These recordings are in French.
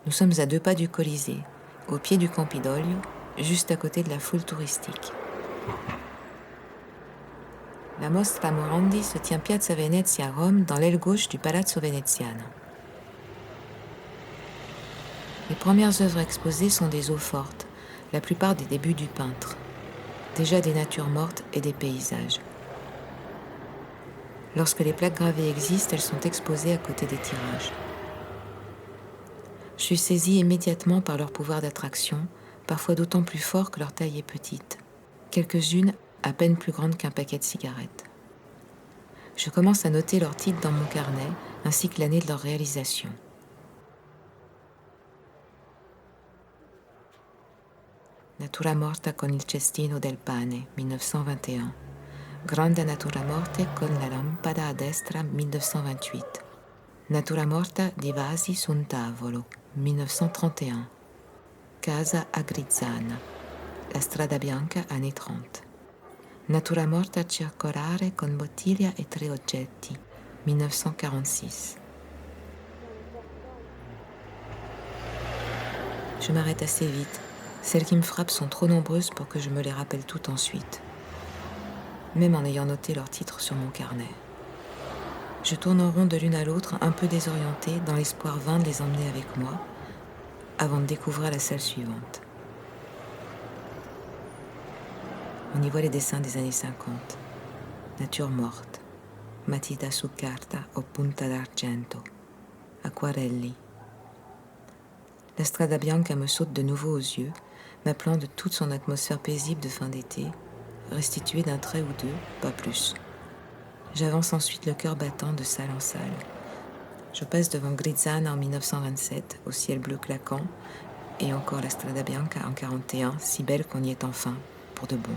Nous sommes à 2 pas du Colisée, au pied du Campidoglio, juste à côté de la foule touristique. La Mostra Morandi se tient Piazza Venezia à Rome, dans l'aile gauche du Palazzo Veneziano. Les premières œuvres exposées sont des eaux-fortes, la plupart des débuts du peintre. Déjà des natures mortes et des paysages. Lorsque les plaques gravées existent, elles sont exposées à côté des tirages. Je suis saisie immédiatement par leur pouvoir d'attraction, parfois d'autant plus fort que leur taille est petite. Quelques-unes à peine plus grandes qu'un paquet de cigarettes. Je commence à noter leurs titres dans mon carnet, ainsi que l'année de leur réalisation. Natura morta con il cestino del pane, 1921. Grande natura morte con la lampada a destra, 1928. Natura morta di vasi su un tavolo, 1931. Casa a Grizzana, la strada bianca, anni 30. Natura morta circolare con bottiglia e 3 oggetti, 1946. Je m'arrête assez vite. Celles qui me frappent sont trop nombreuses pour que je me les rappelle toutes ensuite, même en ayant noté leurs titres sur mon carnet. Je tourne en rond de l'une à l'autre, un peu désorientée, dans l'espoir vain de les emmener avec moi, avant de découvrir la salle suivante. On y voit les dessins des années 50. Nature morte, matita su carta o punta d'argento, aquarelli. La Strada Bianca me saute de nouveau aux yeux, m'appelant de toute son atmosphère paisible de fin d'été, restituée d'un trait ou deux, pas plus. J'avance ensuite le cœur battant de salle en salle. Je passe devant Grizzana en 1927, au ciel bleu claquant, et encore la Strada Bianca en 41, si belle qu'on y est enfin, pour de bon.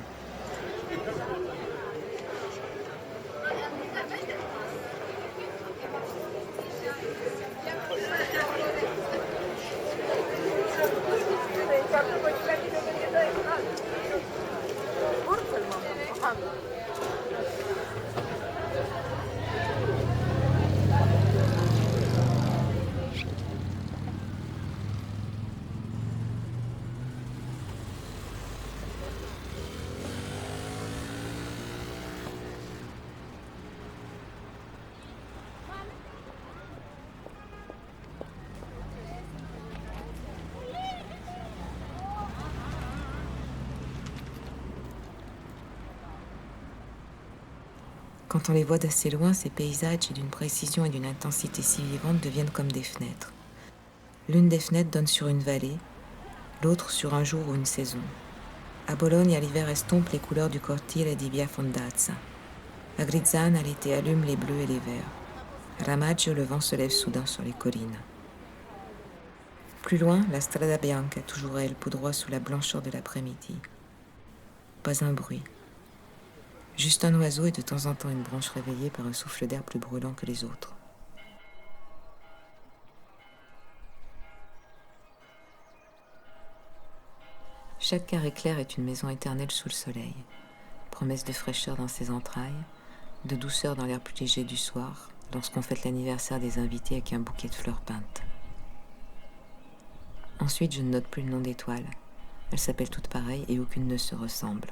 Quand on les voit d'assez loin, ces paysages, d'une précision et d'une intensité si vivantes, deviennent comme des fenêtres. L'une des fenêtres donne sur une vallée, l'autre sur un jour ou une saison. À Bologne, à l'hiver, estompe les couleurs du cortile di Via Fondazza. À Grizzana, l'été allume les bleus et les verts. À Ramaggio, le vent se lève soudain sur les collines. Plus loin, la Strada Bianca, toujours elle, poudroie sous la blancheur de l'après-midi. Pas un bruit. Juste un oiseau et de temps en temps une branche réveillée par un souffle d'air plus brûlant que les autres. Chaque carré clair est une maison éternelle sous le soleil. Promesse de fraîcheur dans ses entrailles, de douceur dans l'air plus léger du soir, lorsqu'on fête l'anniversaire des invités avec un bouquet de fleurs peintes. Ensuite, je ne note plus le nom d'étoiles. Elles s'appellent toutes pareilles et aucune ne se ressemble.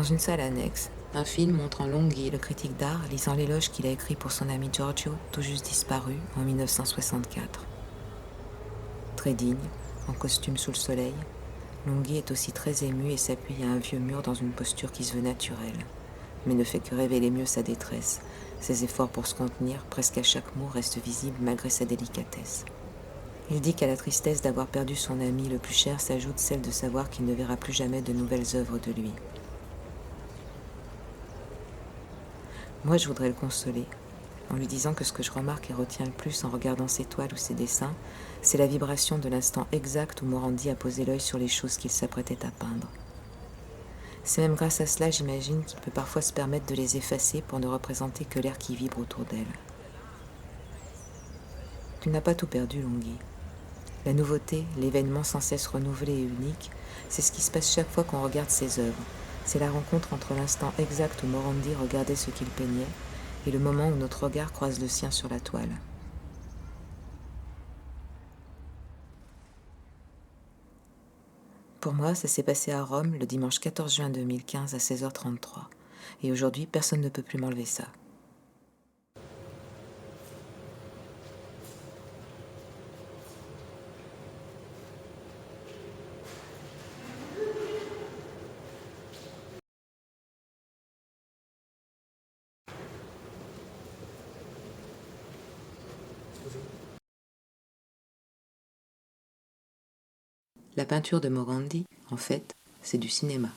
Dans une salle annexe, un film montrant Longhi, le critique d'art, lisant l'éloge qu'il a écrit pour son ami Giorgio, tout juste disparu en 1964. Très digne, en costume sous le soleil, Longhi est aussi très ému et s'appuie à un vieux mur dans une posture qui se veut naturelle, mais ne fait que révéler mieux sa détresse. Ses efforts pour se contenir, presque à chaque mot, restent visibles malgré sa délicatesse. Il dit qu'à la tristesse d'avoir perdu son ami le plus cher s'ajoute celle de savoir qu'il ne verra plus jamais de nouvelles œuvres de lui. Moi, je voudrais le consoler, en lui disant que ce que je remarque et retiens le plus en regardant ses toiles ou ses dessins, c'est la vibration de l'instant exact où Morandi a posé l'œil sur les choses qu'il s'apprêtait à peindre. C'est même grâce à cela, j'imagine, qu'il peut parfois se permettre de les effacer pour ne représenter que l'air qui vibre autour d'elle. Tu n'as pas tout perdu, Longhi. La nouveauté, l'événement sans cesse renouvelé et unique, c'est ce qui se passe chaque fois qu'on regarde ses œuvres. C'est la rencontre entre l'instant exact où Morandi regardait ce qu'il peignait et le moment où notre regard croise le sien sur la toile. Pour moi, ça s'est passé à Rome le dimanche 14 juin 2015 à 16h33. Et aujourd'hui, personne ne peut plus m'enlever ça. La peinture de Morandi, en fait, c'est du cinéma.